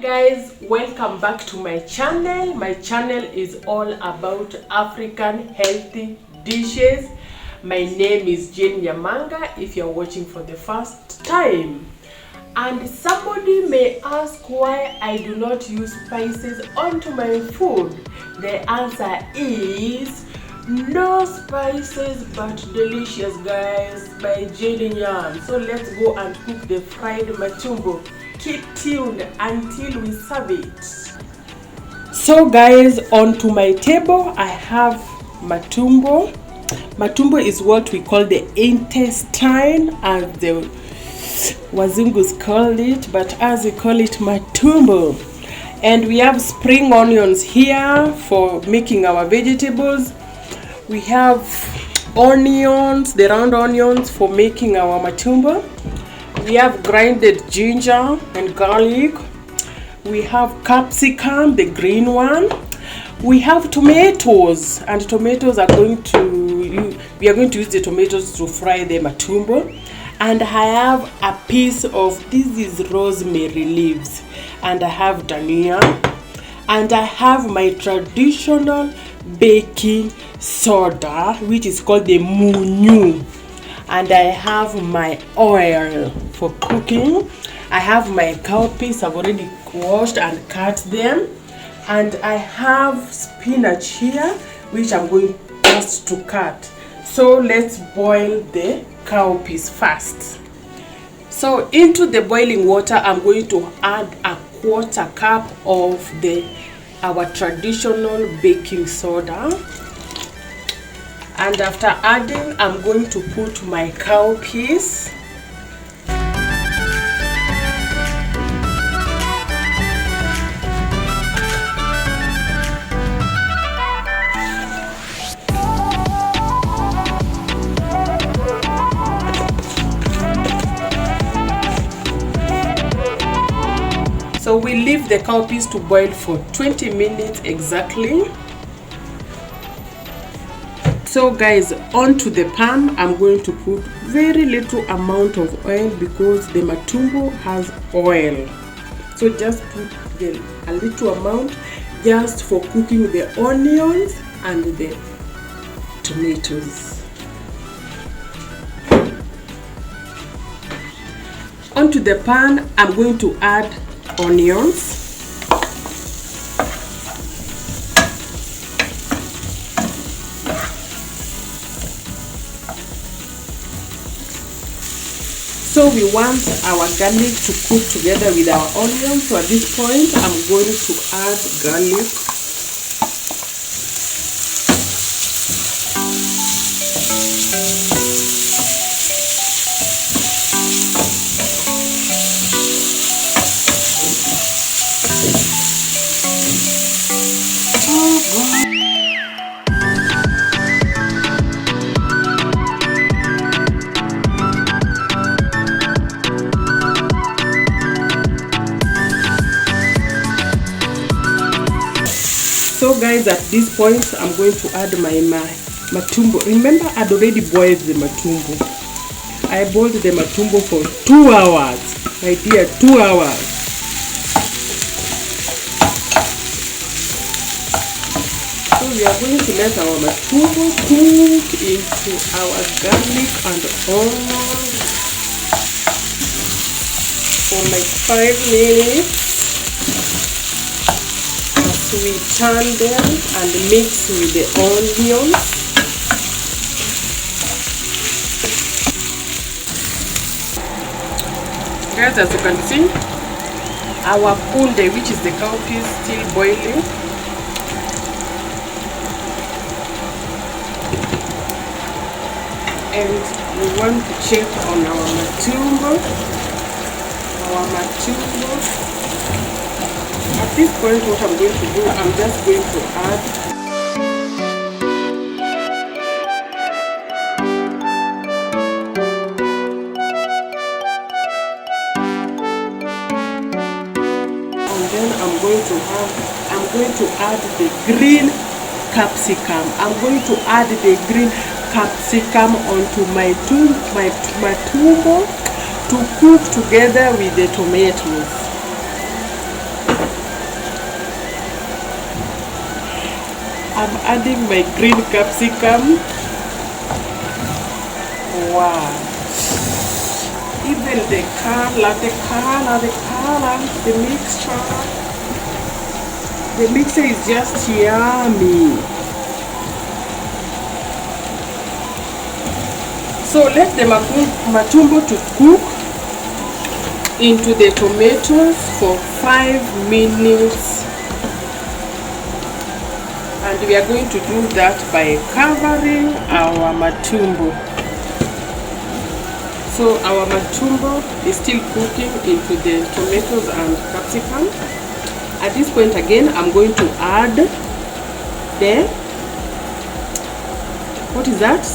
guys, welcome back to my channel. My channel is all about African healthy dishes. My name is Jane Nyamanga if you're watching for the first time. And somebody may ask why I do not use spices onto my food. The answer is no spices but delicious, guys, by Jane Nyam. So let's go and cook the fried matumbo. Keep tuned until we serve it. So guys, onto my table I have matumbo. Matumbo is what we call the intestine, as the Wazungus call it, but as we call it matumbo. And we have spring onions here for making our vegetables. We have onions, the round onions, for making our matumbo. We have grinded ginger and garlic. We have capsicum, the green one. We have tomatoes, and tomatoes are we are going to use the tomatoes to fry the matumbo. And I have a piece of, this is rosemary leaves, and I have dhania, and I have my traditional baking soda, which is called the munyu. And I have my oil for cooking. I have my cowpeas, I've already washed and cut them. And I have spinach here, which I'm going just to cut. So let's boil the cowpeas first. So into the boiling water, I'm going to add a quarter cup of our traditional baking soda. And after adding, I'm going to put my cowpeas. So we leave the cowpeas to boil for 20 minutes exactly. So guys, onto the pan, I'm going to put very little amount of oil because the matumbo has oil. So just put a little amount just for cooking the onions and the tomatoes. Onto the pan, I'm going to add onions. So we want our garlic to cook together with our onions. So at this point, I'm going to add garlic. So guys, at this point, I'm going to add my matumbo. Remember, I'd already boiled the matumbo. I boiled the matumbo for 2 hours. My dear, 2 hours. So we are going to let our matumbo cook into our garlic and onion for like 5 minutes. We turn them and mix with the onions. Guys, as you can see, our punde, which is the cowpeas, still boiling. And we want to check on our matumbo. At this point, what I'm going to do, I'm just going to add and then I'm going to add the green capsicum. I'm going to add the green capsicum onto my matumbo to cook together with the tomatoes. I'm adding my green capsicum. Wow. Even the color, the mixture is just yummy. So let the matumbo to cook into the tomatoes for 5 minutes. And we are going to do that by covering our matumbo. So our matumbo is still cooking into the tomatoes and capsicum. At this point again, I'm going to add the, what is that?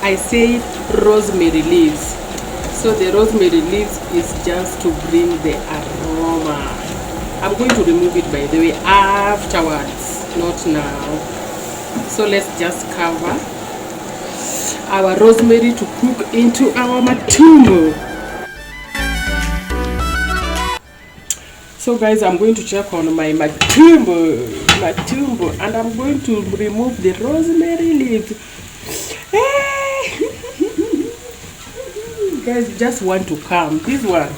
I say rosemary leaves. So the rosemary leaves is just to bring the aroma. I'm going to remove it, by the way, afterwards, not now. So let's just cover our rosemary to cook into our matumbo. So guys, I'm going to check on my matumbo, and I'm going to remove the rosemary leaves. Guys, you just want to come. This one,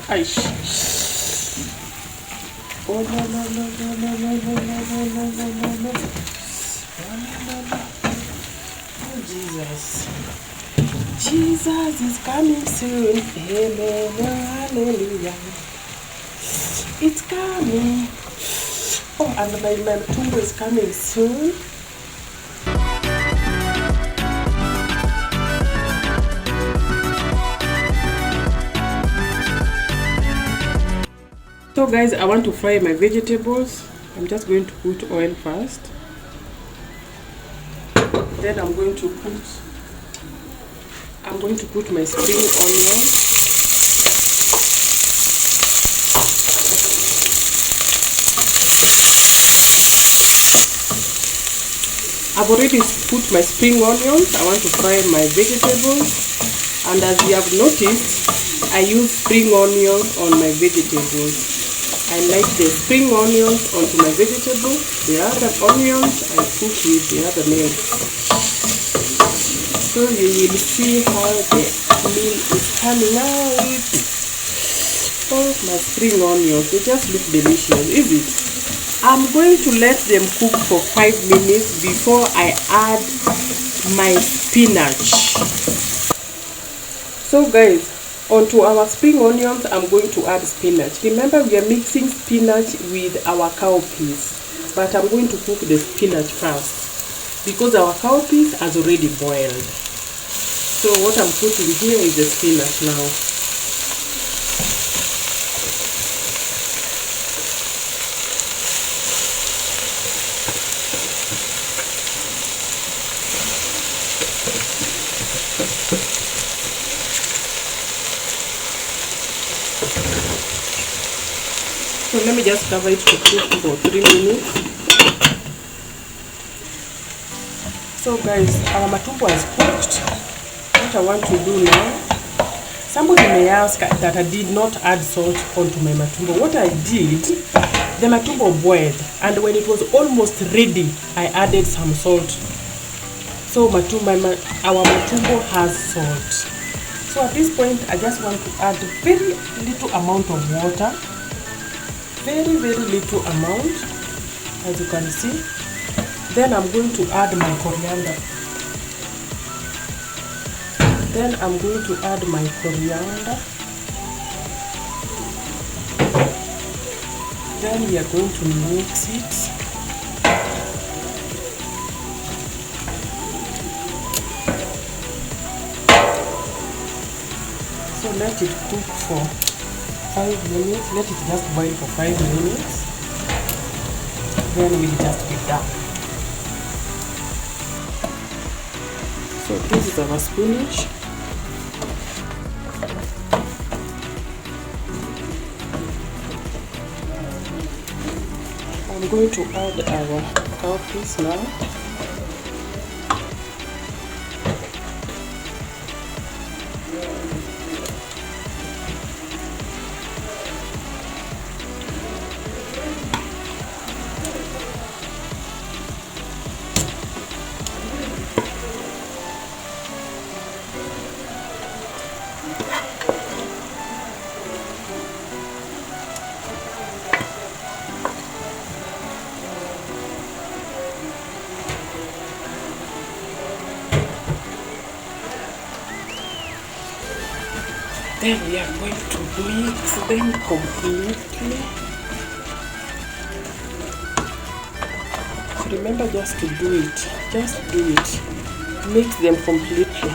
oh no. Oh Jesus. Jesus is coming soon. Amen. Hallelujah. It's coming. Oh, and my matumbo is coming soon. So guys, I want to fry my vegetables. I'm just going to put oil first. Then I'm going to put my spring onion. I've already put my spring onions. I want to fry my vegetables. And as you have noticed, I use spring onions on my vegetables. I like the spring onions onto my vegetables. The other onions I cook with the other milk. So you will see how the meal is coming out. Oh, my spring onions, they just look delicious, is it? I'm going to let them cook for 5 minutes before I add my spinach. So guys, onto our spring onions, I'm going to add spinach. Remember, we are mixing spinach with our cowpeas, but I'm going to cook the spinach first because our cowpeas has already boiled. So what I'm putting here is the spinach now. So let me just cover it to cook for 3 minutes. So guys, our matumbo has cooked. What I want to do now, somebody may ask that I did not add salt onto my matumbo. What I did, the matumbo boiled, and when it was almost ready, I added some salt. So our matumbo has salt. So at this point, I just want to add very little amount of water. Very little amount, as you can see. Then I'm going to add my coriander. Then we are going to mix it. So let it cook for 5 minutes. Let it just boil for 5 minutes. Then we'll just be done. So this is our spinach. I'm going to add our cowpeas now. Then we are going to mix them completely. So remember just to do it. Just do it. Mix them completely.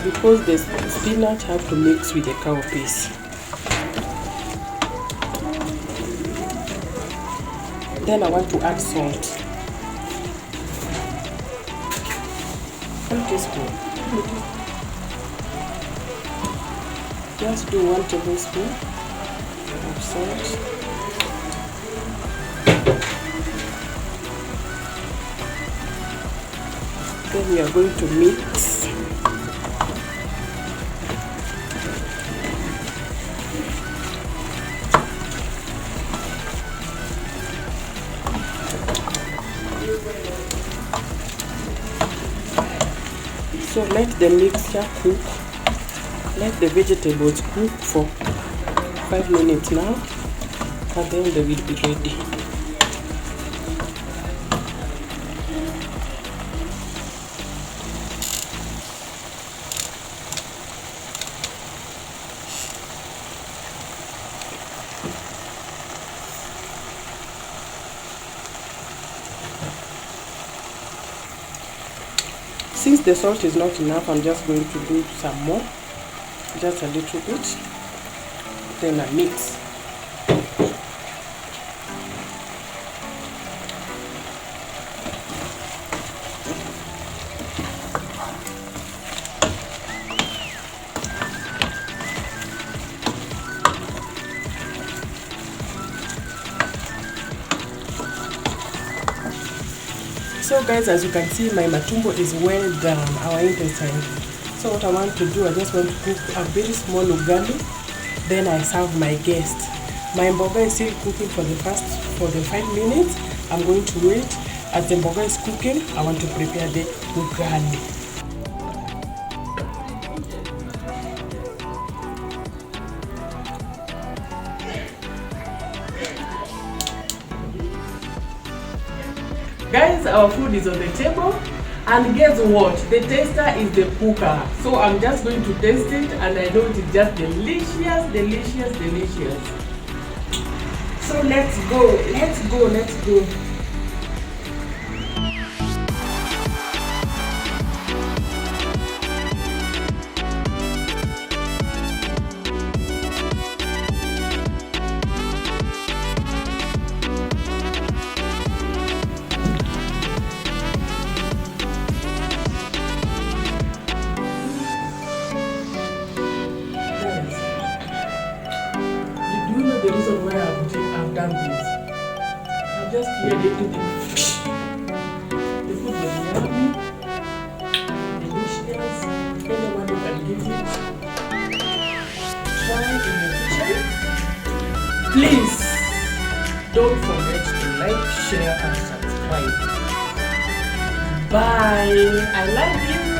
Because the spinach have to mix with the cowpeas. Then I want to add salt. 1 teaspoon. Just do 1 tablespoon of salt. Then we are going to mix. So let the mixture cook. Let the vegetables cook for 5 minutes now, and then they will be ready. Since the salt is not enough, I'm just going to do some more, just a little bit, then I mix. So guys, as you can see, my matumbo is well done, our intestine. So what I want to do, I just want to cook a very small ugali, then I serve my guests. My mboga is still cooking for the 5 minutes. I'm going to wait. As the mboga is cooking, I want to prepare the ugali. Guys, our food is on the table, and guess what? The taster is the cooker. So I'm just going to taste it, and I know it is just delicious, delicious, delicious. So let's go, let's go, let's go. The reason why I've done this, I've just cleared everything. The food was yummy, delicious. Anyone who can give it, try in your kitchen. Please don't forget to like, share, and subscribe. Bye. I love you.